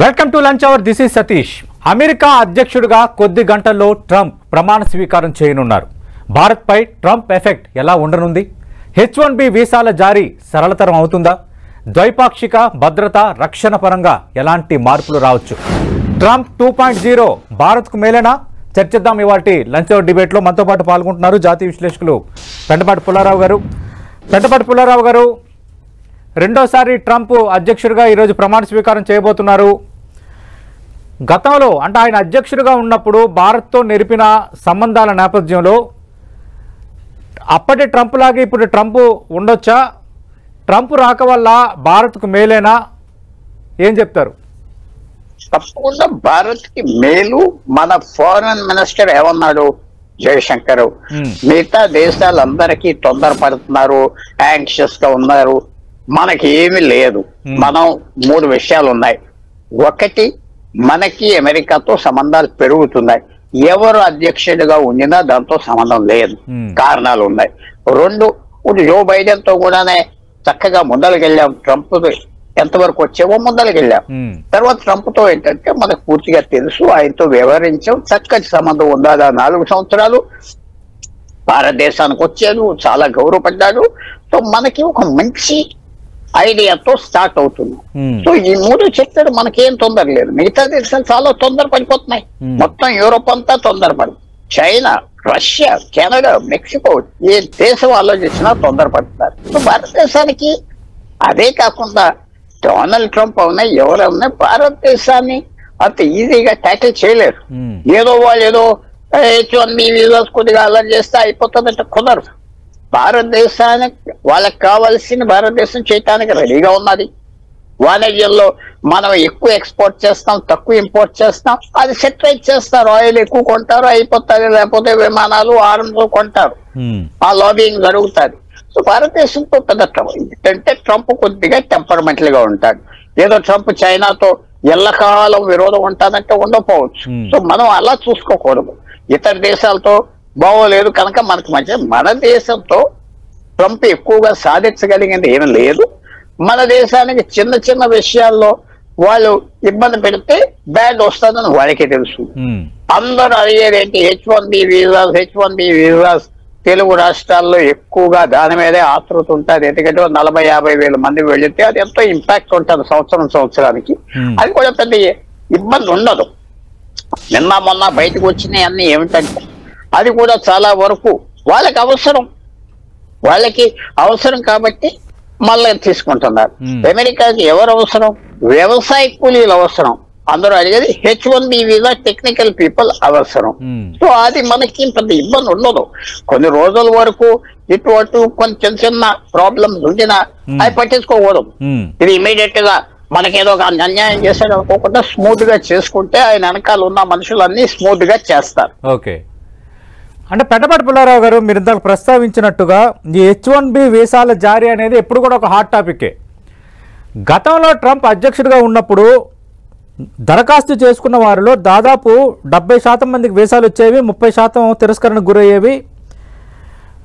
Welcome to lunch hour. This is Satish. America అధ్యక్షుడిగా కొద్ది గంటల్లో ట్రంప్ ప్రమాణ స్వీకారం చేయనున్నారు. భారత్పై ట్రంప్ ఎఫెక్ట్ ఎలా ఉండనుంది? H1B వీసాల జారీ సరళతరం అవుతుందా? ద్వైపాక్షిక భద్రత రక్షణ పరంగా ఎలాంటి మార్పులు రావచ్చు? ట్రంప్ 2.0 భారత్కు మేలేనా? చర్చిద్దాం ఇవాల్టి లంచ్ అవర్ డిబేట్లో. మనతో పాటు పాల్గొంటున్నారు జాతీయ విశ్లేషకులు పెంటపాటి పుల్లారావు గారు. పెంటపాటి పుల్లారావు గారు, రెండోసారి ట్రంప్ అధ్యక్షుడిగా ఈరోజు ప్రమాణ స్వీకారం చేయబోతున్నారు. గతంలో అంటే ఆయన అధ్యక్షుడిగా ఉన్నప్పుడు భారత్తో నెరిపిన సంబంధాల నేపథ్యంలో అప్పటి ట్రంప్ లాగా ఇప్పుడు ట్రంప్ ఉండొచ్చా? ట్రంప్ రాక వల్ల భారత్కు మేలేనా? ఏం చెప్తారు? తప్పకుండా భారత్ కి మేలు. మన ఫారెన్ మినిస్టర్ ఏమన్నాడు? జయశంకర్ మిగతా దేశాలందరికీ తొందరపడుతున్నారు, యాంగ్షియస్ గా ఉన్నారు, మనకి ఏమీ లేదు. మనం 3 విషయాలు ఉన్నాయి. ఒకటి, మనకి అమెరికాతో సంబంధాలు పెరుగుతున్నాయి. ఎవరు అధ్యక్షుడిగా ఉండినా దాంతో సంబంధం లేదు, కారణాలు ఉన్నాయి. 2, జో బైడెన్ తో కూడానే చక్కగా ముందలకెళ్ళాం. ట్రంప్ ఎంతవరకు వచ్చామో ముందలకెళ్ళాం. తర్వాత ట్రంప్ తో ఏంటంటే మనకు పూర్తిగా తెలుసు, ఆయనతో వ్యవహరించాం, చక్కటి సంబంధం ఉందా. 4 సంవత్సరాలు భారతదేశానికి వచ్చాడు, చాలా గౌరవపడ్డాడు. సో మనకి ఒక మంచి ఐడియాతో స్టార్ట్ అవుతుంది. సో ఈ 3 చెప్తాడు, మనకేం తొందర లేదు. మిగతా దేశాలు చాలా తొందర పడిపోతున్నాయి. మొత్తం యూరోప్ అంతా తొందరపడు, చైనా, రష్యా, కెనడా, మెక్సికో, ఏ దేశం ఆలోచించినా తొందరపడుతున్నారు. సో భారతదేశానికి అదే కాకుండా డొనాల్డ్ ట్రంప్ అవునా ఎవరన్నా భారతదేశాన్ని అంత ఈజీగా ట్యాకిల్ చేయలేరు. ఏదో వాళ్ళు ఏదో H1B వీసాస్ కొద్దిగా అలర్ట్ చేస్తే అయిపోతుందంటే కుదరదు. భారతదేశానికి వాళ్ళకి కావాల్సిన భారతదేశం చేయటానికి రెడీగా ఉన్నది. వాణిజ్యంలో మనం ఎక్కువ ఎక్స్పోర్ట్ చేస్తాం, తక్కువ ఇంపోర్ట్ చేస్తాం. అది సెటరేట్ చేస్తారు. ఆయిల్ ఎక్కువ కొంటారు, అయిపోతారు. లేకపోతే విమానాలు, ఆర్మ్స్ కొంటారు. ఆ లాబింగ్ జరుగుతుంది. సో భారతదేశంతో పెద్ద ట్రంప్ ఏంటంటే ట్రంప్ కొద్దిగా టెంపర్మెంటల్ గా ఉంటాడు. ఏదో ట్రంప్ చైనాతో ఎల్లకాలం విరోధం ఉంటాదంటే ఉండకపోవచ్చు. సో మనం అలా చూసుకోకూడదు. ఇతర దేశాలతో బాగోలేదు కనుక మనకు మధ్య మన దేశంతో ట్రంప్ ఎక్కువగా సాధించగలిగింది ఏమీ లేదు. మన దేశానికి చిన్న చిన్న విషయాల్లో వాళ్ళు ఇబ్బంది పెడితే బ్యాడ్ వస్తుందని వాళ్ళకే తెలుసు. అందరూ అడిగేది ఏంటి? H1B visas. తెలుగు రాష్ట్రాల్లో ఎక్కువగా దాని మీదే ఆతృత ఉంటుంది. ఎందుకంటే 40-50 వేల మంది వెళితే అది ఎంతో ఇంపాక్ట్ ఉంటుంది సంవత్సరానికి. అది కూడా పెద్ద ఇబ్బంది ఉండదు. నిన్న మొన్న బయటకు వచ్చినాయి అన్ని ఏమిటంటే అది కూడా చాలా వరకు వాళ్ళకి అవసరం కాబట్టి మళ్ళీ తీసుకుంటున్నారు. అమెరికాకి ఎవరు అవసరం? వ్యవసాయ కూలీలు అవసరం. అందరూ అడిగేది H1B వీసా టెక్నికల్ పీపుల్ అవసరం. సో అది మనకి పెద్ద ఇబ్బంది ఉండదు. కొన్ని రోజుల వరకు ఇటు కొంచెం చిన్న ప్రాబ్లమ్స్ ఉండినా అవి పట్టించుకోకూడదు. ఇది ఇమీడియట్ గా మనకేదో ఒక అన్యాయం చేశాడు అనుకోకుండా స్మూత్ గా చేసుకుంటే ఆయన వెనకాల ఉన్న మనుషులన్నీ స్మూత్ గా చేస్తారు. ఓకే, అంటే పెంటపాటి పుల్లారావు గారు, మీరు ఇందాక ప్రస్తావించినట్టుగా ఈ H1B వీసాల జారీ అనేది ఎప్పుడు కూడా ఒక హాట్ టాపికే. గతంలో ట్రంప్ అధ్యక్షుడిగా ఉన్నప్పుడు దరఖాస్తు చేసుకున్న వారిలో దాదాపు 70% మందికి వీసాలు వచ్చేవి, 30% తిరస్కరణకు గురయ్యేవి.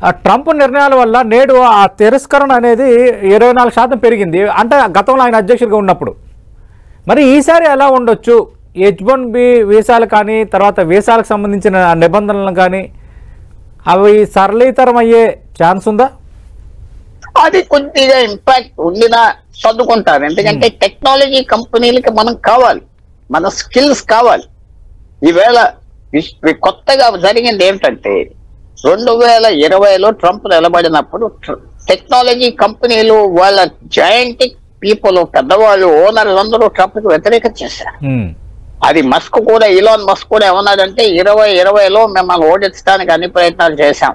ఆ ట్రంప్ నిర్ణయాల వల్ల నేడు ఆ తిరస్కరణ అనేది 24% పెరిగింది. అంటే గతంలో ఆయన అధ్యక్షుడిగా ఉన్నప్పుడు. మరి ఈసారి ఎలా ఉండొచ్చు? H1B వీసాలు కానీ, తర్వాత వీసాలకు సంబంధించిన నిబంధనలు కానీ అవి సరళీతరం అయ్యే ఛాన్స్ ఉందా? అది కొద్దిగా ఇంపాక్ట్ ఉండినా చదువుకుంటారు. ఎందుకంటే టెక్నాలజీ కంపెనీలకి మనం కావాలి, మన స్కిల్స్ కావాలి. ఈవేళ కొత్తగా జరిగింది ఏమిటంటే 2020లో ట్రంప్ నిలబడినప్పుడు టెక్నాలజీ కంపెనీలు వాళ్ళ జాయింటిక్ పీపుల్, పెద్దవాళ్ళు, ఓనర్స్ అందరూ ట్రంప్ కి వ్యతిరేకత చేశారు. అది మస్క్ కూడా, ఇలాన్ మస్క్ కూడా ఏమన్నాడంటే 2020లో మిమ్మల్ని ఓడించడానికి అన్ని ప్రయత్నాలు చేశాం,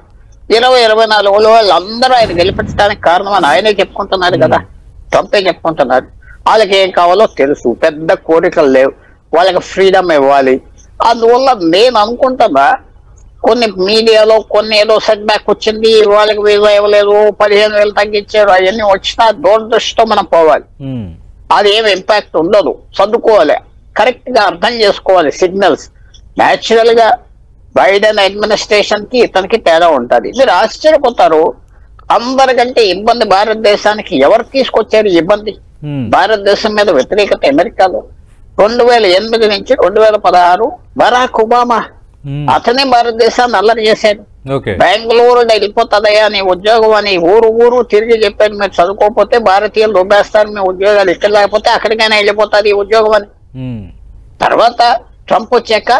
2024లో వాళ్ళందరూ ఆయన గెలిపించడానికి కారణం అని ఆయనే చెప్పుకుంటున్నారు కదా, ట్రంపే చెప్పుకుంటున్నారు. వాళ్ళకి ఏం కావాలో తెలుసు, పెద్ద కోరికలు లేవు, వాళ్ళకి ఫ్రీడమ్ ఇవ్వాలి. అందువల్ల నేను అనుకుంటున్నా కొన్ని మీడియాలో కొన్ని ఏదో సెట్ బ్యాక్ వచ్చింది, వాళ్ళకి వీసా ఇవ్వలేదు, 15,000 తగ్గించారు, అవన్నీ వచ్చినా దూరదృష్టితో మనం పోవాలి. అది ఏమి ఇంపాక్ట్ ఉండదు. చదువుకోవాలి, కరెక్ట్ గా అర్థం చేసుకోవాలి సిగ్నల్స్. న్యాచురల్ గా బైడెన్ అడ్మినిస్ట్రేషన్ కి ఇతనికి తేడా ఉంటుంది. మీరు ఆశ్చర్యపోతారు, అందరికంటే ఇబ్బంది భారతదేశానికి ఎవరు తీసుకొచ్చారు ఇబ్బంది? భారతదేశం మీద వ్యతిరేకత అమెరికాలో. 2008 నుంచి 2016 బరాక్ ఒబామా అతనే భారతదేశాన్ని అల్లరి చేశాడు. బెంగళూరు వెళ్ళిపోతుందయ్యా నీ ఉద్యోగం అని ఊరు తిరిగి చెప్పాడు. మీరు చదువుకోకపోతే భారతీయులు రుబ్బేస్తారు, మీ ఉద్యోగాలు ఇక్కడ లేకపోతే అక్కడికైనా వెళ్ళిపోతుంది ఈ ఉద్యోగం అని. తర్వాత ట్రంప్ వచ్చాక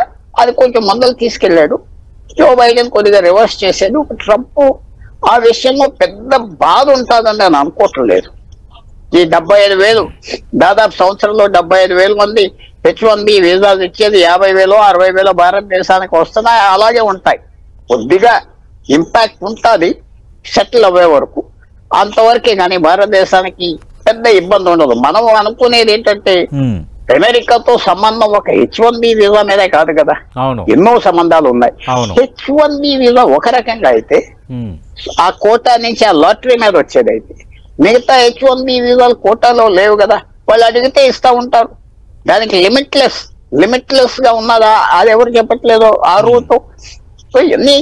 అది కొంచెం ముందలు తీసుకెళ్లాడు. జో బైడెన్ కొద్దిగా రివర్స్ చేశాడు. ట్రంప్ ఆ విషయంలో పెద్ద బాధ ఉంటుందని నేను అనుకోవట్లేదు. ఈ 75,000 దాదాపు సంవత్సరంలో 75,000 మంది H1B వీసాలు ఇచ్చేది 50,000 60,000 భారతదేశానికి వస్తున్నాయి. అలాగే ఉంటాయి. కొద్దిగా ఇంపాక్ట్ ఉంటుంది సెటిల్ అవ్వే వరకు, అంతవరకే కానీ భారతదేశానికి పెద్ద ఇబ్బంది ఉండదు. మనం అనుకునేది ఏంటంటే అమెరికాతో సంబంధం ఒక H1B వీసా మీదే కాదు కదా, ఎన్నో సంబంధాలు ఉన్నాయి. H1B వీసా ఒక రకంగా అయితే ఆ కోటా నుంచి ఆ లాటరీ మీద వచ్చేది అయితే, మిగతా H1B వీసాలు కోటాలో లేవు కదా, వాళ్ళు అడిగితే ఇస్తా ఉంటారు. దానికి లిమిట్లెస్ గా ఉన్నదా అది ఎవరు చెప్పట్లేదు ఆ రూట్. సో ఇవన్నీ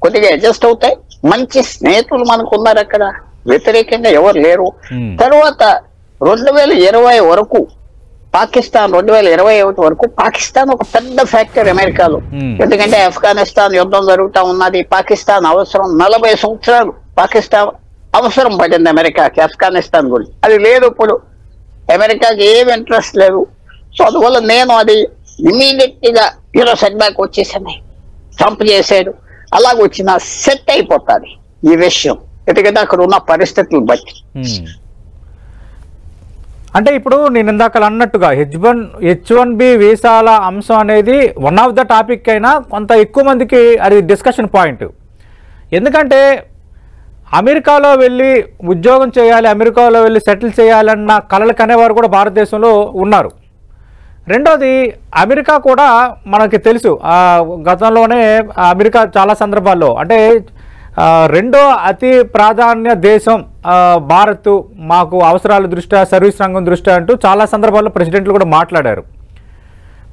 కొద్దిగా అడ్జస్ట్ అవుతాయి. మంచి స్నేహితులు మనకు ఉన్నారు అక్కడ, వ్యతిరేకంగా ఎవరు లేరు. తర్వాత 2020 వరకు పాకిస్తాన్ 2021 వరకు పాకిస్తాన్ ఒక పెద్ద ఫ్యాక్టర్ అమెరికాలో. ఎందుకంటే ఆఫ్ఘనిస్తాన్ యుద్ధం జరుగుతూ ఉన్నది. పాకిస్తాన్ అవసరం 40 సంవత్సరాలు పాకిస్తాన్ అవసరం పడింది అమెరికాకి ఆఫ్ఘనిస్తాన్ గురించి. అది లేదు ఇప్పుడు, అమెరికాకి ఏం ఇంట్రెస్ట్ లేదు. సో అందువల్ల నేను అది ఇమీడియట్ గా సెట్ బ్యాక్ వచ్చేసాను. ట్రంప్ చేశాడు, అలాగ వచ్చిన సెట్ అయిపోతుంది ఈ విషయం, ఎందుకంటే అక్కడ ఉన్న పరిస్థితులు బట్టి. అంటే ఇప్పుడు నేను ఇందాక అన్నట్టుగా H1B వీసాల అంశం అనేది వన్ ఆఫ్ ద టాపిక్ అయినా కొంత ఎక్కువ మందికి అది డిస్కషన్ పాయింట్. ఎందుకంటే అమెరికాలో వెళ్ళి ఉద్యోగం చేయాలి, అమెరికాలో వెళ్ళి సెటిల్ చేయాలన్న కలలు కనేవారు కూడా భారతదేశంలో ఉన్నారు. రెండోది అమెరికా కూడా మనకి తెలుసు, గతంలోనే అమెరికా చాలా సందర్భాల్లో అంటే రెండో అతి ప్రాధాన్య దేశం భారత్, మాకు అవసరాల దృష్ట్యా సర్వీస్ రంగం దృష్ట్యా అంటూ చాలా సందర్భాల్లో ప్రెసిడెంట్లు కూడా మాట్లాడారు.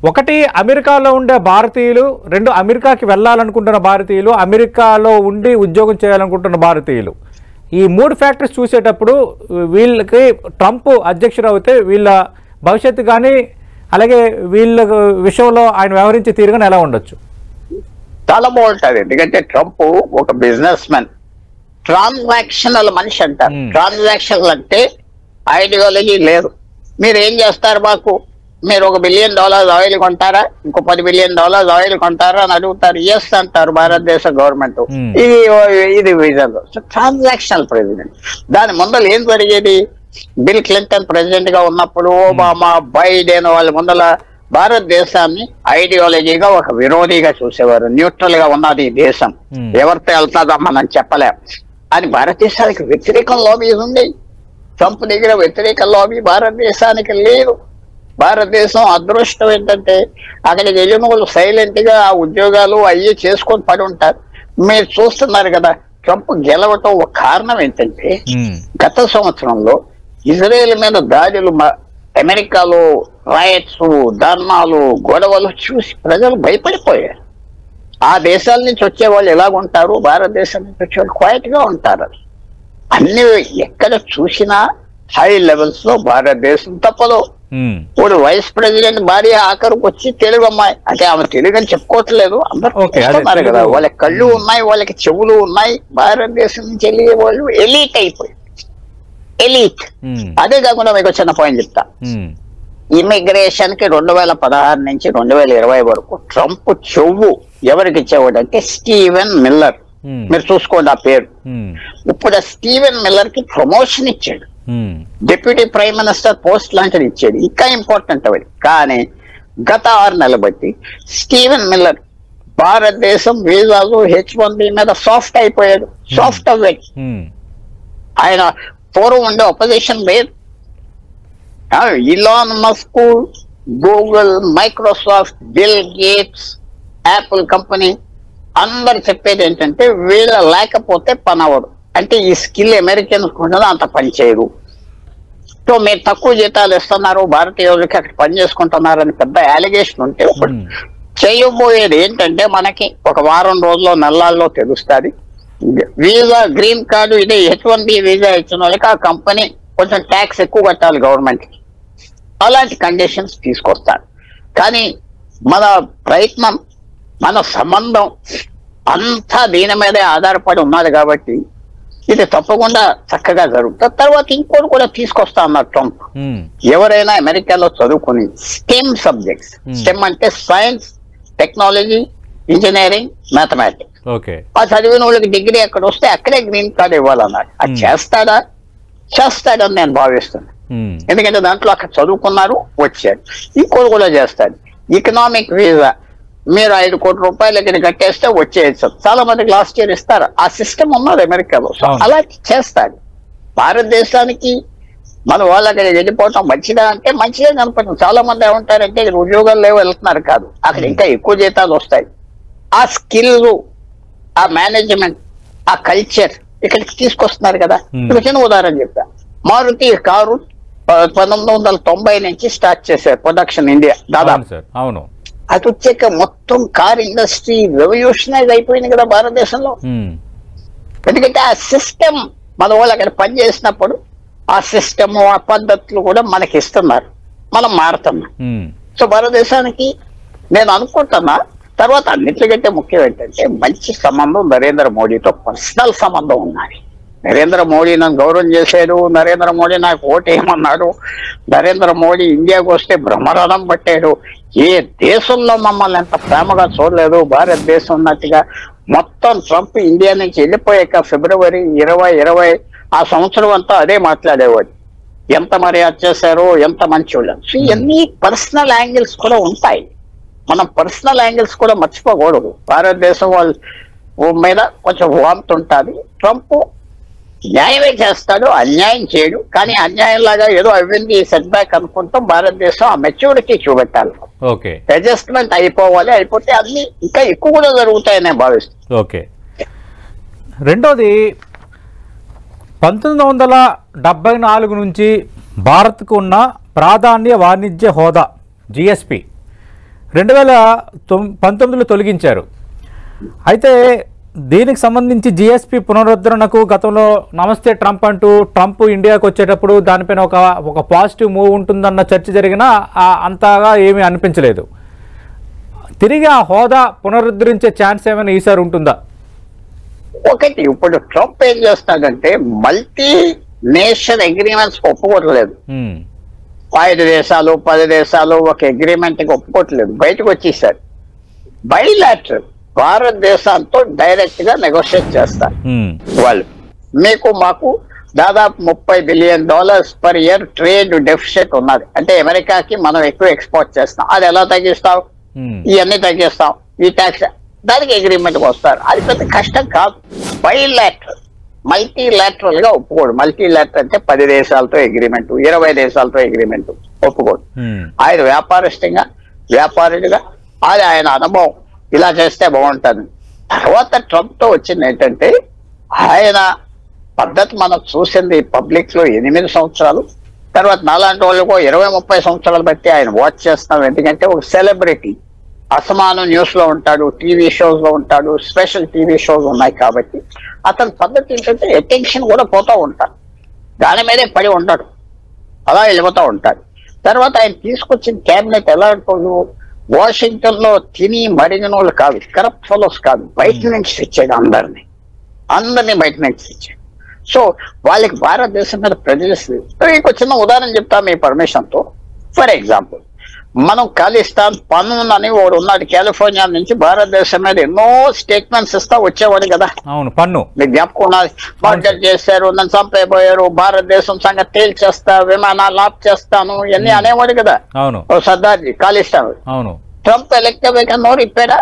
ఒకటి అమెరికాలో ఉండే భారతీయులు, రెండు అమెరికాకి వెళ్ళాలనుకుంటున్న భారతీయులు, అమెరికాలో ఉండి ఉద్యోగం చేయాలనుకుంటున్న భారతీయులు. ఈ 3 ఫ్యాక్టర్స్ చూసేటప్పుడు వీళ్ళకి ట్రంప్ అధ్యక్షుడు అయితే వీళ్ళ భవిష్యత్తు కానీ అలాగే వీళ్ళ విషయంలో ఆయన వ్యవహరించే తీరుగా ఎలా ఉండొచ్చు? చాలా బాగుంటుంది. ఎందుకంటే ట్రంప్ ఒక బిజినెస్ మ్యాన్, ట్రాన్సాక్షనల్ మనిషి అంటారు. ట్రాన్సాక్షన్లు అంటే ఐడియాలజీ లేదు. మీరు ఏం చేస్తారు, మాకు మీరు $1 బిలియన్ ఆయిల్ కొంటారా, ఇంకో $10 బిలియన్ ఆయిల్ కొంటారా అని అడుగుతారు. ఎస్ అంటారు భారతదేశ గవర్నమెంట్. ఇది విజన్. So transactional president. దాని ముందర ఏం జరిగేది, బిల్ క్లింటన్ ప్రెసిడెంట్ గా ఉన్నప్పుడు ఒబామా బైడెన్ వాళ్ళ ముందర భారతదేశాన్ని ఐడియాలజీగా ఒక విరోధిగా చూసేవారు. న్యూట్రల్ గా ఉన్నది ఈ దేశం, ఎవరితో వెళ్తాదో మనం చెప్పలేం అని. భారతదేశానికి వ్యతిరేకం లాబీ ఉంది. ట్రంప్ దగ్గర వ్యతిరేక లాబీ భారతదేశానికి లేదు. భారతదేశం అదృష్టం ఏంటంటే అక్కడికి వెళ్ళిన వాళ్ళు సైలెంట్ గా ఆ ఉద్యోగాలు అయ్యి చేసుకొని పడి ఉంటారు. మీరు చూస్తున్నారు కదా, ట్రంప్ గెలవటం ఒక కారణం ఏంటంటే గత సంవత్సరంలో ఇజ్రాయెల్ మీద దాడులు, అమెరికాలో రైట్స్, ధర్నాలు, గొడవలు చూసి ప్రజలు భయపడిపోయారు. ఆ దేశాల నుంచి వచ్చే వాళ్ళు ఎలాగుంటారు, భారతదేశం నుంచి వచ్చే వాళ్ళు క్వైట్ గా ఉంటారు. అన్ని ఎక్కడ చూసినా హై లెవెల్స్ లో భారతదేశం తప్పదు. ఇప్పుడు వైస్ ప్రెసిడెంట్ భార్య ఆఖరికి వచ్చి తెలుగు అమ్మాయి, అంటే ఆమె తెలుగు అని చెప్పుకోవట్లేదు, అందరూ చూస్తున్నారు కదా, వాళ్ళకి కళ్ళు ఉన్నాయి, వాళ్ళకి చెవులు ఉన్నాయి. భారతదేశం నుంచి వెళ్ళే వాళ్ళు ఎలీట్ అయిపోయి ఎలీట్. అదే కాకుండా మీకు చిన్న పాయింట్ చెప్తా. ఇమిగ్రేషన్ కి 2016 నుంచి 2020 వరకు ట్రంప్ చెవు ఎవరికి ఇచ్చేవాడు అంటే స్టీవెన్ మిల్లర్. మీరు చూసుకోండి ఆ పేరు. ఇప్పుడు ఆ స్టీవెన్ మిల్లర్ కి ప్రమోషన్ ఇచ్చాడు, డిప్యూటీ ప్రైమ్ మినిస్టర్ పోస్ట్ లాంటిది ఇచ్చేది, ఇంకా ఇంపార్టెంట్ అవి. కానీ గత 6 నెలలు బట్టి స్టీవెన్ మిల్లర్ భారతదేశం వీసాలు H1B మీద సాఫ్ట్ అయిపోయాడు, సాఫ్ట్ అవ్వాడు. ఆయన పూర్వం ఉండే అపోజిషన్ లేదు. Elon Musk, Google, Microsoft, bill gates, Apple company అందరు చెప్పేది ఏంటంటే వీళ్ళ లేకపోతే పని అవ్వదు. అంటే ఈ స్కిల్ అమెరికన్స్ కూడా అంత పని చేయరు. సో మీరు తక్కువ జీతాలు ఇస్తున్నారు, భారతీయులకి అక్కడ పని చేసుకుంటున్నారని పెద్ద అలిగేషన్ ఉంటే ఇప్పుడు చేయబోయేది ఏంటంటే మనకి ఒక వారం రోజుల్లో నెలల్లో తెలుస్తుంది. వీసా గ్రీన్ కార్డు ఇదే H1B వీసా ఇచ్చిన వాళ్ళకి ఆ కంపెనీ కొంచెం ట్యాక్స్ ఎక్కువ కట్టాలి గవర్నమెంట్ కి. అలాంటి కండిషన్స్ తీసుకొస్తాడు. కానీ మన ప్రయత్నం, మన సంబంధం అంతా దీని మీదే ఆధారపడి ఉన్నది కాబట్టి ఇది తప్పకుండా చక్కగా జరుగుతుంది. తర్వాత ఇంకోటి కూడా తీసుకొస్తా అన్నారు ట్రంప్. ఎవరైనా అమెరికాలో చదువుకుని స్టెమ్ సబ్జెక్ట్స్, స్టెమ్ అంటే సైన్స్, టెక్నాలజీ, ఇంజనీరింగ్, మ్యాథమెటిక్స్, ఆ చదివిన వాళ్ళకి డిగ్రీ అక్కడ వస్తే అక్కడే గ్రీన్ కార్డ్ ఇవ్వాలన్నారు. అది చేస్తాడని నేను భావిస్తున్నాను. ఎందుకంటే దాంట్లో అక్కడ చదువుకున్నారు, వచ్చారు. ఇంకోటి కూడా చేస్తాడు, ఎకనామిక్ వీసా. మీరు 5 కోట్ల రూపాయలు ఇక్కడ కట్టేస్తే వచ్చేయచ్చు. చాలా మందికి లాస్ట్ ఇయర్ ఇస్తారు. ఆ సిస్టమ్ ఉన్నది అమెరికాలో. సో అలా చేస్తాడు. భారతదేశానికి మన వాళ్ళు అక్కడ వెళ్ళిపోవటం మంచిదా అంటే మంచిదే కనపడుతుంది. చాలా మంది ఏమంటారంటే ఇక్కడ ఉద్యోగాలు లేవు, వెళ్తున్నారు. కాదు, అక్కడ ఇంకా ఎక్కువ జీతాలు వస్తాయి. ఆ స్కిల్, ఆ మేనేజ్మెంట్, ఆ కల్చర్ ఇక్కడికి తీసుకొస్తున్నారు కదా. ఇప్పుడు చిన్న ఉదాహరణ చెప్తా. మారుతి కారు 1990 నుంచి స్టార్ట్ చేశారు ప్రొడక్షన్ ఇండియా దాదాపు. అవును, అది వచ్చాక మొత్తం కార్ ఇండస్ట్రీ రెవల్యూషనైజ్ అయిపోయింది కదా భారతదేశంలో. ఎందుకంటే ఆ సిస్టమ్ మన వాళ్ళు అక్కడ పనిచేసినప్పుడు ఆ సిస్టమ్, ఆ పద్ధతులు కూడా మనకి ఇస్తున్నారు, మనం మారుతున్నాం. సో భారతదేశానికి నేను అనుకుంటున్నా. తర్వాత అన్నిటికంటే ముఖ్యం ఏంటంటే మంచి సంబంధం నరేంద్ర మోడీతో పర్సనల్ సంబంధం ఉన్నది. నరేంద్ర మోడీ నన్ను గౌరవం చేశాడు, నరేంద్ర మోడీ నాకు ఓటేయమన్నాడు, నరేంద్ర మోడీ ఇండియాకు వస్తే బ్రహ్మరథం పట్టాడు. ఏ దేశంలో మమ్మల్ని ఎంత ప్రేమగా చూడలేదు భారతదేశం ఉన్నట్టుగా. మొత్తం ట్రంప్ ఇండియా నుంచి వెళ్ళిపోయాక ఫిబ్రవరి 2020 ఆ సంవత్సరం అంతా అదే మాట్లాడేవాడు. ఎంత మర్యాద చేశారో, ఎంత మంచోళ్ళు. సో ఇవన్నీ పర్సనల్ యాంగిల్స్ కూడా ఉంటాయి. మనం పర్సనల్ యాంగిల్స్ కూడా మర్చిపోకూడదు. భారతదేశం వాళ్ళ మీద కొంచెం వాంతి ఉంటుంది. ట్రంప్ న్యాయమే చేస్తాడు, అన్యాయం చేయడు. కానీ అన్యాయం లాగా ఏదో అవ్వింది సెట్ బ్యాక్ అనుకుంటాం. భారతదేశం ఆ మెచ్యూరిటీ చూపెట్టాలి. అడ్జస్ట్మెంట్ అయిపోవాలి. అయిపోతే అన్ని ఇంకా ఎక్కువ కూడా జరుగుతాయని భావిస్తాను. ఓకే. రెండోది, 1974 నుంచి భారత్కు ఉన్న ప్రాధాన్య వాణిజ్య హోదా జిఎస్పి 2019లో తొలగించారు. అయితే దీనికి సంబంధించి జిఎస్పి పునరుద్ధరణకు గతంలో నమస్తే ట్రంప్ అంటూ ట్రంప్ ఇండియాకు వచ్చేటప్పుడు దానిపైన ఒక పాజిటివ్ మూవ్ ఉంటుందన్న చర్చ జరిగినా అంతగా ఏమీ అనిపించలేదు. తిరిగి ఆ హోదా పునరుద్ధరించే ఛాన్స్ ఏమైనా ఈసారి ఉంటుందా? ఒకటి, ఇప్పుడు ట్రంప్ ఏం చేస్తాడంటే మల్టీ నేషన్ అగ్రిమెంట్స్ ఒప్పుకోవట్లేదు. 5 దేశాలు 10 దేశాలు ఒక అగ్రిమెంట్ ఒప్పుకోవట్లేదు, బయటకు వచ్చేసారు. బైలాటరల్ భారతదేశంతో డైరెక్ట్ గా నెగోషియేట్ చేస్తారు వాళ్ళు. మీకు మాకు దాదాపు $30 billion per year trade deficit ఉన్నది. అంటే అమెరికాకి మనం ఎక్కువ ఎక్స్పోర్ట్ చేస్తాం. అది ఎలా తగ్గిస్తాం? ఇవన్నీ తగ్గిస్తాం, ఈ ట్యాక్స్, దానికి అగ్రిమెంట్కి వస్తారు. అది పెద్ద కష్టం కాదు. బైలాటరల్, మల్టీలాటరల్ గా ఒప్పుకోడు. మల్టీలాటరల్ అంటే 10 దేశాలతో అగ్రిమెంట్, 20 దేశాలతో అగ్రిమెంట్ ఒప్పుకోడు. ఆయన వ్యాపారుడిగా అది ఆయన అనుభవం, ఇలా చేస్తే బాగుంటుంది. తర్వాత ట్రంప్ తో వచ్చింది ఏంటంటే ఆయన పద్ధతి మనం చూసింది పబ్లిక్ లో 8 సంవత్సరాలు. తర్వాత నాలాంటి వాళ్ళకు 20-30 సంవత్సరాలు బట్టి ఆయన వాచ్ చేస్తున్నాం. ఎందుకంటే ఒక సెలబ్రిటీ, అసమానం న్యూస్ లో ఉంటాడు, టీవీ షోస్ లో ఉంటాడు, స్పెషల్ టీవీ షోస్ ఉన్నాయి కాబట్టి అతని పద్ధతి ఏంటంటే అటెన్షన్ కూడా పోతూ ఉంటాడు, దాని మీదే పడి ఉంటాడు, అలా వెళ్ళిపోతూ ఉంటాడు. తర్వాత ఆయన తీసుకొచ్చిన క్యాబినెట్ ఎలా ఉంటుంది, వాషింగ్టన్ లో తిని మరిగిన వాళ్ళు కాదు, కరప్ట్ ఫెలోస్ కాదు, బయట నుంచి తెచ్చాడు అందరినీ బయట నుంచి తెచ్చాడు. సో వాళ్ళకి భారతదేశం మీద ప్రెజర్స్ లేదు. మీకు చిన్న ఉదాహరణ చెప్తా మీ పర్మిషన్ తో. ఫర్ ఎగ్జాంపుల్, మనం ఖాళీస్థాన్ పన్ను అని వాడు ఉన్నాడు, కాలిఫోర్నియా నుంచి భారతదేశం మీద ఎన్నో స్టేట్మెంట్స్ ఇస్తా వచ్చేవాడు కదా. అవును, పన్ను మీకు జ్ఞాపకం ఉన్నది. మర్డర్ చేశారు, నన్ను చంపైపోయారు, భారతదేశం సంగతి తేల్చేస్తా, విమానాలు ఆఫ్ చేస్తాను, ఇవన్నీ అనేవాడు కదా. అవును, సర్దార్జీ ఖాళీస్థాన్. అవును. ట్రంప్ ఎలక్ట్ అయ్యాక నోరు ఇప్పాడా?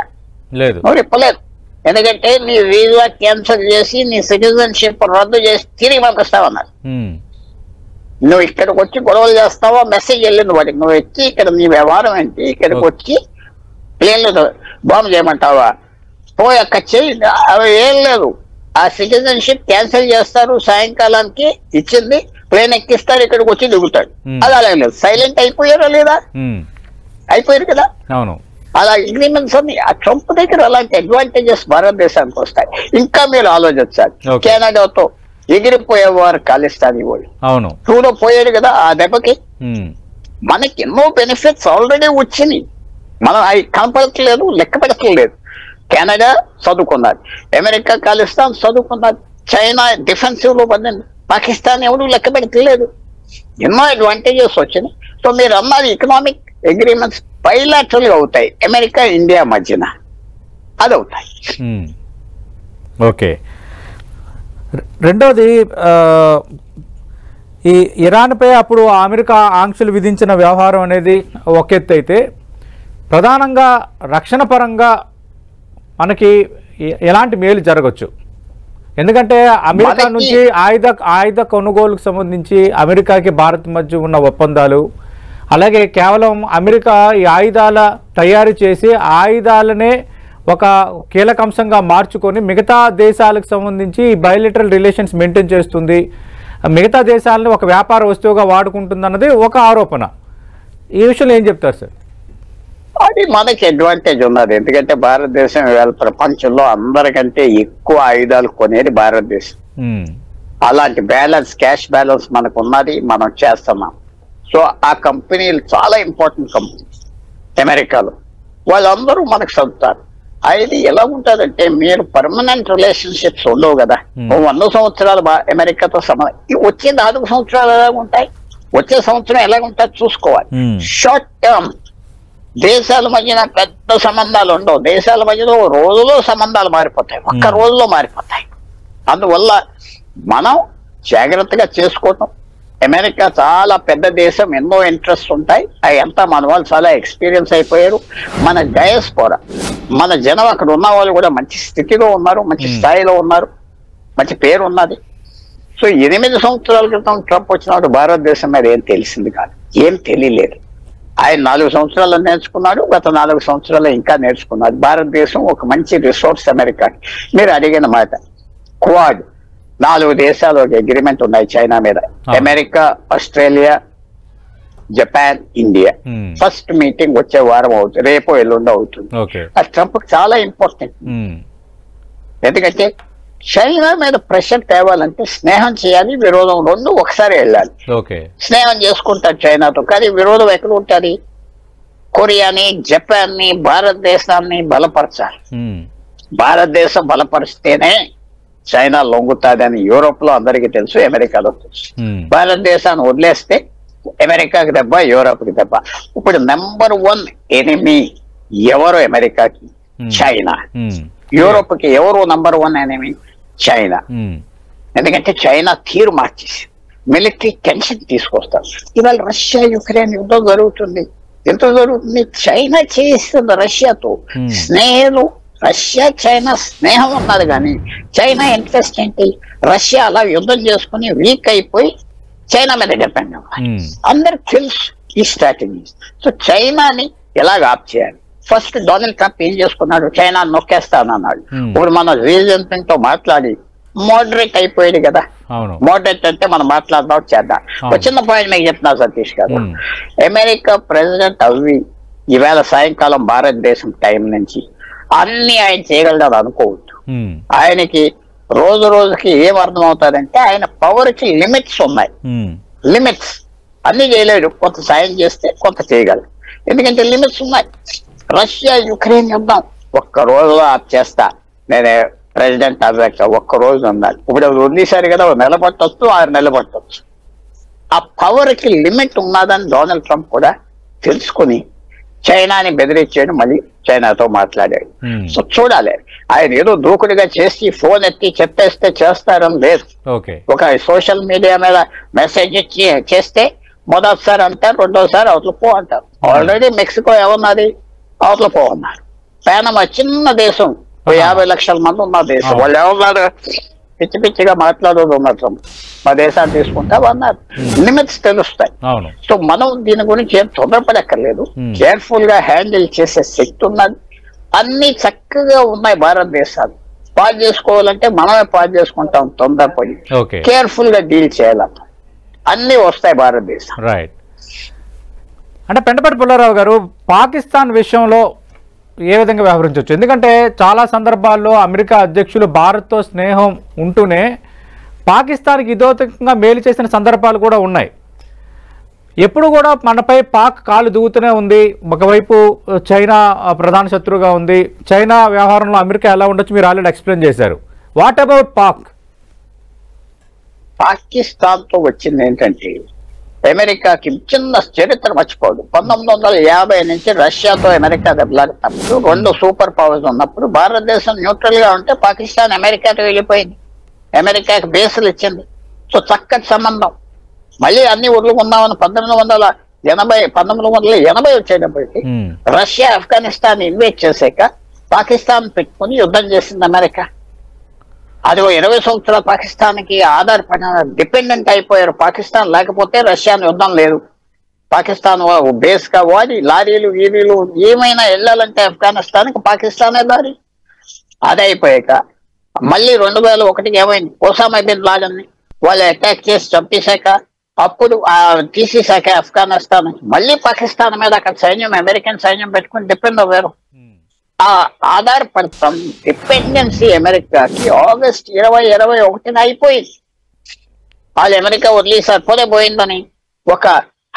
లేదు, నోరు ఇప్పలేదు. ఎందుకంటే నీ వీసా క్యాన్సిల్ చేసి నీ సిటిజన్షిప్ రద్దు చేసి తిరిగి పంపిస్తావన్నారు. నువ్వు ఇక్కడికి వచ్చి గొడవలు చేస్తావా? మెసేజ్ వెళ్ళింది వాడికి, నువ్వు వచ్చి ఇక్కడ నీ వ్యవహారం ఏంటి, ఇక్కడికి వచ్చి ప్లేన్లు బాంబు చేయమంటావా? పోయక్క చెయ్యి, అవి ఏం లేదు. ఆ సిటిజన్షిప్ క్యాన్సిల్ చేస్తారు, సాయంకాలానికి ఇచ్చింది ప్లేన్ ఎక్కిస్తారు, ఇక్కడికి వచ్చి దిగుతాడు. అది అలా లేదు. సైలెంట్ అయిపోయారా లేదా? అయిపోయారు కదా. అవును, అలా అగ్రిమెంట్స్ అన్ని. ఆ ట్రంప్ దగ్గర అలాంటి అడ్వాంటేజెస్ భారతదేశానికి వస్తాయి. ఇంకా మీరు ఆలోచించాలి, మనకి ఎన్నో బెనిఫిట్స్ ఆల్రెడీ వచ్చినాయి, మనం అవి కనపడట్లేదు, లెక్క పెట్టట్లేదు. కెనడా చదువుకున్నది, అమెరికా ఖాళిస్తాన్ చదువుకున్నది, చైనా డిఫెన్సివ్ లో పడింది, పాకిస్తాన్ ఎవరు లెక్క పెట్టలేదు. ఎన్నో అడ్వాంటేజెస్ వచ్చినాయి. సో మీరు అన్నది ఎకనామిక్ అగ్రిమెంట్స్ బైలాటరల్ గా అవుతాయి అమెరికా ఇండియా మధ్యన, అది అవుతాయి. ఓకే. రెండోది, ఈ ఇరాన్పై అప్పుడు అమెరికా ఆంక్షలు విధించిన వ్యవహారం అనేది ఒక ఎత్తు అయితే, ప్రధానంగా రక్షణ పరంగా మనకి ఎలాంటి మేలు జరగచ్చు? ఎందుకంటే అమెరికా నుంచి ఆయుధ కొనుగోలుకు సంబంధించి అమెరికాకి భారత్ మధ్య ఉన్న ఒప్పందాలు, అలాగే కేవలం అమెరికా ఈ ఆయుధాల తయారు చేసి ఆయుధాలనే ఒక కీలక అంశంగా మార్చుకొని మిగతా దేశాలకు సంబంధించి బయోలిటరల్ రిలేషన్స్ మెయింటైన్ చేస్తుంది, మిగతా దేశాలను ఒక వ్యాపార వస్తువుగా వాడుకుంటుందన్నది ఒక ఆరోపణ. ఈ విషయంలో ఏం చెప్తారు సార్? అది మనకి అడ్వాంటేజ్ ఉన్నది. ఎందుకంటే భారతదేశం ఇవాళ ప్రపంచంలో అందరికంటే ఎక్కువ ఆయుధాలు కొనేది భారతదేశం. అలాంటి బ్యాలెన్స్, క్యాష్ బ్యాలెన్స్ మనకు ఉన్నది, మనం చేస్తున్నాం. సో ఆ కంపెనీలు చాలా ఇంపార్టెంట్ కంపెనీస్ అమెరికాలో, వాళ్ళందరూ మనకు చదువుతారు. అది ఎలా ఉంటుందంటే, మీరు పర్మనెంట్ రిలేషన్షిప్స్ ఉండవు కదా. 100 సంవత్సరాలు అమెరికాతో వచ్చే 4 సంవత్సరాలు ఎలాగ ఉంటాయి, వచ్చే సంవత్సరం ఎలాగుంటుంది చూసుకోవాలి. షార్ట్ టర్మ్ దేశాల మధ్యన పెద్ద సంబంధాలు ఉండవు, దేశాల మధ్యలో రోజులో సంబంధాలు మారిపోతాయి, ఒక్క రోజులో మారిపోతాయి. అందువల్ల మనం జాగ్రత్తగా చేసుకోవటం. అమెరికా చాలా పెద్ద దేశం, ఎన్నో ఇంట్రెస్ట్ ఉంటాయి, అవి అంతా మన వాళ్ళు చాలా ఎక్స్పీరియన్స్ అయిపోయారు. మన డయాస్పోరా, మన జనం అక్కడ ఉన్న వాళ్ళు కూడా మంచి స్థితిలో ఉన్నారు, మంచి స్థాయిలో ఉన్నారు, మంచి పేరు ఉన్నది. సో 8 సంవత్సరాల క్రితం ట్రంప్ వచ్చినప్పుడు భారతదేశం మీద ఏం తెలిసింది కాదు, ఏం తెలియలేదు. ఆయన 4 సంవత్సరాలు నేర్చుకున్నాడు, గత 4 సంవత్సరాలు ఇంకా నేర్చుకున్నాడు. భారతదేశం ఒక మంచి రిసోర్స్ అమెరికాకి. మీరు అడిగిన మాట, క్వాడ్ 4 దేశాలు ఒక అగ్రిమెంట్ ఉన్నాయి చైనా మీద, America, Australia, Japan, India. First meeting వచ్చే వారం అవుతుంది, రేపు ఎల్లుండి అవుతుంది. అది ట్రంప్ చాలా ఇంపార్టెంట్. ఎందుకంటే చైనా మీద ప్రెషర్ తేవాలంటే స్నేహం చేయాలి, విరోధం రెండు ఒకసారి వెళ్ళాలి. స్నేహం చేసుకుంటారు చైనాతో, కానీ విరోధం ఎక్కడ ఉంటుంది? కొరియాని, జపాన్ ని, భారతదేశాన్ని బలపరచాలి. భారతదేశం బలపరిస్తేనే చైనా లొంగుతాదని యూరోప్ లో అందరికీ తెలుసు, అమెరికాలో తెలుసు. భారతదేశాన్ని వదిలేస్తే అమెరికాకి దెబ్బ, యూరోప్కి దెబ్బ. ఇప్పుడు నెంబర్ 1 ఎనిమీ ఎవరు అమెరికాకి? చైనా. యూరోప్ కి ఎవరు నెంబర్ 1 ఎనిమీ? చైనా. ఎందుకంటే చైనా తీరు మార్చేసి మిలిటరీ టెన్షన్ తీసుకొస్తారు. ఇవాళ రష్యా యుక్రెయిన్ యుద్ధం జరుగుతుంది, ఎంత జరుగుతుంది? చైనా చేయిస్తుంది రష్యాతో. స్నేహాలు, రష్యా చైనా స్నేహం ఉన్నది, కానీ చైనా ఇంట్రెస్ట్ ఏంటి? రష్యా అలా యుద్ధం చేసుకుని వీక్ అయిపోయి చైనా మీద డిపెండ్ అవ్వాలి. అందరికి తెలుసు ఈ స్ట్రాటజీ. సో చైనాని ఎలాగ ఆప్ చేయాలి? ఫస్ట్ డొనాల్డ్ ట్రంప్ ఏం చేసుకున్నాడు? చైనా నొక్కేస్తానన్నాడు. ఇప్పుడు మన షీ జిన్పింగ్ తో మాట్లాడి మోడరేట్ అయిపోయాడు కదా. మోడరేట్ అంటే మనం మాట్లాడదాం, చేద్దాం. ఒక చిన్న పాయింట్ మీకు చెప్తున్నా సతీష్ గారు, అమెరికా ప్రెసిడెంట్ అవి ఈవేళ సాయంకాలం భారతదేశం టైం నుంచి అన్ని ఆయన చేయగలడు అనుకోవద్దు. ఆయనకి రోజు రోజుకి ఏం అర్థం అవుతారంటే, ఆయన పవర్ కి లిమిట్స్ ఉన్నాయి. లిమిట్స్ అన్ని చేయలేడు, కొంత సాయం చేస్తే కొంత చేయగలరు, ఎందుకంటే లిమిట్స్ ఉన్నాయి. రష్యా యుక్రెయిన్ యుద్ధం ఒక్క రోజులో ఆప్ చేస్తా, నేనే ప్రెసిడెంట్ అవ్వాక ఒక్క రోజు ఉండాలి. ఇప్పుడు వదిలేశారు కదా, 1 నెల పట్టొచ్చు, 6 నెలలు పట్టొచ్చు. ఆ పవర్ కి లిమిట్ ఉన్నదని డొనాల్డ్ ట్రంప్ కూడా తెలుసుకుని చైనాని బెదిరించాడు, మళ్ళీ చైనాతో మాట్లాడాడు. సో చూడాలి, ఆయన ఏదో దూకుడుగా చేసి ఫోన్ ఎత్తి చెప్పేస్తే చేస్తారని లేదు. ఒక సోషల్ మీడియా మీద మెసేజ్ ఇచ్చి చేస్తే మొదటిసారి అంటారు, రెండోసారి అవతల పో అంటారు. ఆల్రెడీ మెక్సికో ఏమన్నది? అవతల పో అన్నారు. పానమా చిన్న దేశం, 50 లక్షల మంది ఉన్న దేశం, వాళ్ళు ఏమన్నారు? పిచ్చి పిచ్చిగా మాట్లాడదు ఉన్నట్టు మా దేశాన్ని తీసుకుంటా అన్నారు. లిమిట్స్ తెలుస్తాయి. సో మనం దీని గురించి ఏం తొందరపడక్కర్లేదు, కేర్ఫుల్ గా హ్యాండిల్ చేసే శక్తి ఉన్నది. అన్ని చక్కగా ఉన్నాయి భారతదేశాలు. పాస్ చేసుకోవాలంటే మనమే పాస్ చేసుకుంటాం తొందరపడి, కేర్ఫుల్ గా డీల్ చేయాలంట. అన్ని వస్తాయి భారతదేశం. రైట్. అంటే పెంటపాటి పుల్లారావు గారు, పాకిస్తాన్ విషయంలో ఏ విధంగా వ్యవహరించవచ్చు? ఎందుకంటే చాలా సందర్భాల్లో అమెరికా అధ్యక్షులు భారత్తో స్నేహం ఉంటూనే పాకిస్తాన్కి ఇదోతకంగా మేలు చేసిన సందర్భాలు కూడా ఉన్నాయి. ఎప్పుడు కూడా మనపై పాక్ కాలు దూగుతూనే ఉంది. ఒకవైపు చైనా ప్రధాన శత్రువుగా ఉంది. చైనా వ్యవహారంలో అమెరికా ఎలా ఉండొచ్చు మీరు ఆల్రెడీ ఎక్స్ప్లెయిన్ చేశారు. What about Pak? పాకిస్తాన్ తో వచ్చింది ఏంటంటే అమెరికాకి చిన్న చరిత్ర మర్చిపోదు. 1950 నుంచి రష్యాతో అమెరికా దెబ్బలాడుతున్నప్పుడు 2 సూపర్ పవర్స్ ఉన్నప్పుడు భారతదేశం న్యూట్రల్ గా ఉంటే పాకిస్తాన్ అమెరికాతో వెళ్ళిపోయింది. అమెరికాకి బేసులు ఇచ్చింది. సో చక్కటి సంబంధం. మళ్ళీ అన్ని వదులుకుందామని 1980 వచ్చేటప్పటికి రష్యా ఆఫ్ఘనిస్తాన్ ఇన్వైట్ చేశాక పాకిస్తాన్ పెట్టుకుని యుద్ధం చేసింది అమెరికా. అది 20 సంవత్సరాల పాకిస్తాన్ కి ఆధారపడిన డిపెండెంట్ అయిపోయారు. పాకిస్తాన్ లేకపోతే రష్యాను యుద్ధం లేదు. పాకిస్తాన్ బేస్ గా వాడి లారీలు గీరీలు ఏమైనా వెళ్ళాలంటే ఆఫ్ఘనిస్తాన్ కి పాకిస్తానే దారి. అది అయిపోయాక మళ్ళీ 2001 ఏమైంది, ఒసామా బిన్ లాడెన్ వాళ్ళు అటాక్ చేసి చంపేశాక అప్పుడు తీసేశాక ఆఫ్ఘనిస్తాన్ మళ్ళీ పాకిస్తాన్ మీద అక్కడ సైన్యం అమెరికన్ సైన్యం పెట్టుకుని డిపెండ్ అవ్వారు. ఆ ఆధారపడతాం డిపెండెన్సీ అమెరికాకి ఆగస్ట్ 2021 అయిపోయింది. వాళ్ళు అమెరికా వదిలేసారు. పోయిందని ఒక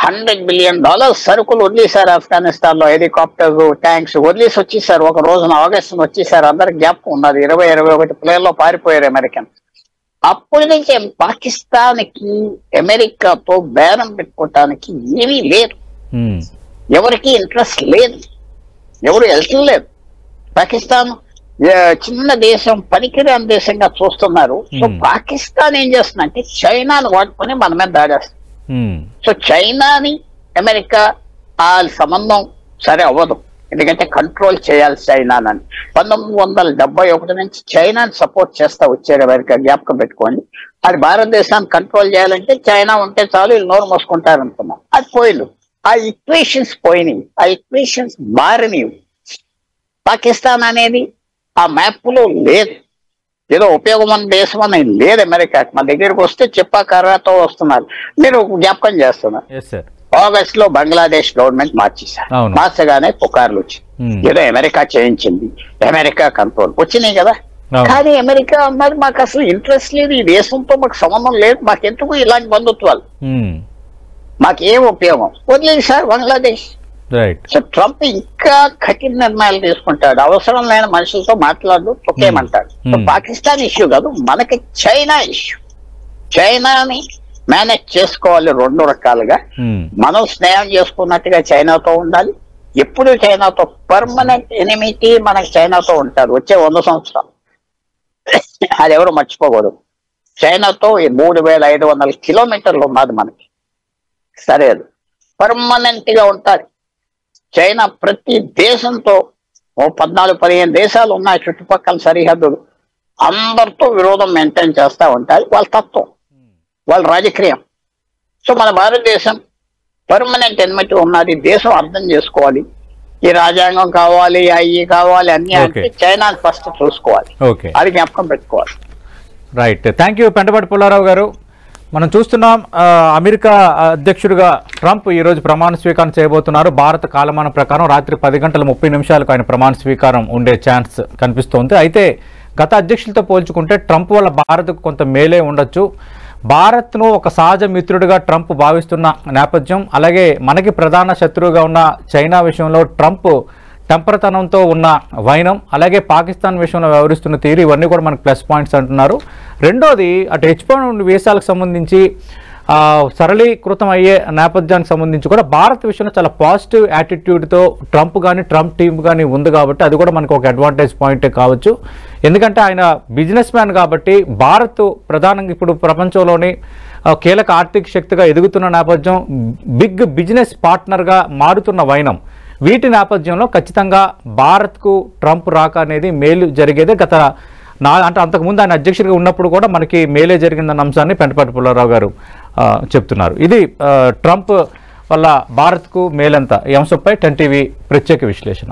$100 బిలియన్ సరుకులు వదిలేశారు ఆఫ్ఘనిస్తాన్ లో. హెలికాప్టర్స్ ట్యాంక్స్ వదిలేసి వచ్చేసారు. ఒక రోజున ఆగస్టును వచ్చేసారు. అందరికి జ్ఞాపకం ఉన్నది. 2021 ప్లేన్లో పారిపోయారు అమెరికన్. అప్పటి నుంచి పాకిస్తాన్ కి అమెరికాతో బేరం పెట్టుకోవటానికి ఏమీ లేదు. ఎవరికి ఇంట్రెస్ట్ లేదు. ఎవరు వెళ్తూ లేదు. పాకిస్తాన్ చిన్న దేశం, పనికిరాని దేశంగా చూస్తున్నారు. సో పాకిస్తాన్ ఏం చేస్తుందంటే చైనాను వాడుకొని మన మీద దాడేస్తుంది. సో చైనాని అమెరికా ఆ సంబంధం సరే అవ్వదు. ఎందుకంటే కంట్రోల్ చేయాలి చైనాని. 1971 నుంచి చైనాని సపోర్ట్ చేస్తా వచ్చారు అమెరికా. జ్ఞాపకం పెట్టుకోండి. అది భారతదేశాన్ని కంట్రోల్ చేయాలంటే చైనా ఉంటే చాలు, వీళ్ళు నోరు మోసుకుంటారు అనుకున్నాం. అది పోయింది. ఆ ఈక్వేషన్స్ పోయినాయి. ఆ ఈక్వేషన్స్ మారినవి. పాకిస్తాన్ అనేది ఆ మ్యాప్ లో లేదు. ఏదో ఉపయోగమైన దేశం అనేది లేదు అమెరికాకి. మన దగ్గరికి వస్తే చెప్పాకర్రతో వస్తున్నారు. మీరు జ్ఞాపకం చేస్తున్నారు, ఆగస్ట్ లో బంగ్లాదేశ్ గవర్నమెంట్ మార్చేశారు. మార్చగానే పుకార్లు వచ్చాయి. ఏదో అమెరికా చేయించింది, అమెరికా కంట్రోల్ వచ్చినాయి కదా. కానీ అమెరికా అన్నది మాకు అసలు ఇంట్రెస్ట్ లేదు. ఈ దేశంతో మాకు సంబంధం లేదు. మాకెందుకు ఇలాంటి బంధుత్వాలు, మాకేం ఉపయోగం, వదిలేసారు బంగ్లాదేశ్. సో ట్రంప్ ఇంకా కఠిన నిర్ణయాలు తీసుకుంటాడు. అవసరం లేని మనుషులతో మాట్లాడు, తొక్కేయమంటాడు. సో పాకిస్తాన్ ఇష్యూ కాదు, మనకి చైనా ఇష్యూ. చైనాని మేనేజ్ చేసుకోవాలి 2 రకాలుగా. మనం స్నేహం చేసుకున్నట్టుగా చైనాతో ఉండాలి. ఎప్పుడు చైనాతో పర్మనెంట్ ఎనిమిటీ మనకి చైనాతో ఉంటారు వచ్చే 100 సంవత్సరాలు. అది ఎవరు మర్చిపోకూడదు. చైనాతో 3500 కిలోమీటర్లు ఉన్నది మనకి. సరే, అది పర్మనెంట్ గా ఉంటారు. చైనా ప్రతి దేశంతో 14-15 దేశాలు ఉన్నాయి చుట్టుపక్కల సరిహద్దులు. అందరితో విరోధం మెయింటైన్ చేస్తూ ఉంటారు. వాళ్ళ తత్వం, వాళ్ళ రాజకీయం. సో మన భారతదేశం పర్మనెంట్ ఎనిమిటీ ఉన్నది. దేశం అర్థం చేసుకోవాలి. ఈ రాజ్యాంగం కావాలి, అయ్యి కావాలి, అన్ని అంటే చైనా ఫస్ట్ చూసుకోవాలి. అది జ్ఞాపకం పెట్టుకోవాలి. Right. Thank you Pentapati Pullarao గారు. మనం చూస్తున్నాం అమెరికా అధ్యక్షుడిగా ట్రంప్ ఈరోజు ప్రమాణ స్వీకారం చేయబోతున్నారు. భారత కాలమానం ప్రకారం రాత్రి 10:30 ఆయన ప్రమాణ స్వీకారం ఉండే ఛాన్స్ కనిపిస్తోంది. అయితే గత అధ్యక్షులతో పోల్చుకుంటే ట్రంప్ వల్ల భారత్కు కొంత మేలే ఉండొచ్చు. భారత్ను ఒక సహజ మిత్రుడిగా ట్రంప్ భావిస్తున్న నేపథ్యం, అలాగే మనకి ప్రధాన శత్రువుగా ఉన్న చైనా విషయంలో ట్రంప్ టెంపరతనంతో ఉన్న వైనం, అలాగే పాకిస్తాన్ విషయంలో వ్యవహరిస్తున్న తీరు, ఇవన్నీ కూడా మనకు ప్లస్ పాయింట్స్ అంటున్నారు. రెండోది అటు H1 వీసాలకు సంబంధించి సరళీకృతం అయ్యే నేపథ్యానికి సంబంధించి కూడా భారత్ విషయంలో చాలా పాజిటివ్ యాటిట్యూడ్తో ట్రంప్ కానీ ట్రంప్ టీమ్ కానీ ఉంది కాబట్టి అది కూడా మనకు ఒక అడ్వాంటేజ్ పాయింటే కావచ్చు. ఎందుకంటే ఆయన బిజినెస్ మ్యాన్ కాబట్టి భారత్ ప్రధానంగా ఇప్పుడు ప్రపంచంలోని కీలక ఆర్థిక శక్తిగా ఎదుగుతున్న నేపథ్యం, బిగ్ బిజినెస్ పార్ట్నర్గా మారుతున్న వైనం, వీటి నేపథ్యంలో ఖచ్చితంగా భారత్కు ట్రంప్ రాక అనేది మేలు జరిగేదే. అంటే అంతకుముందు ఆయన అధ్యక్షుడిగా ఉన్నప్పుడు కూడా మనకి మేలే జరిగిందన్న అంశాన్ని పెంటపాటి పుల్లారావు గారు చెప్తున్నారు. ఇది ట్రంప్ వల్ల భారత్కు మేలంతా ఈ అంశంపై 10 టీవీ ప్రత్యేక విశ్లేషణ.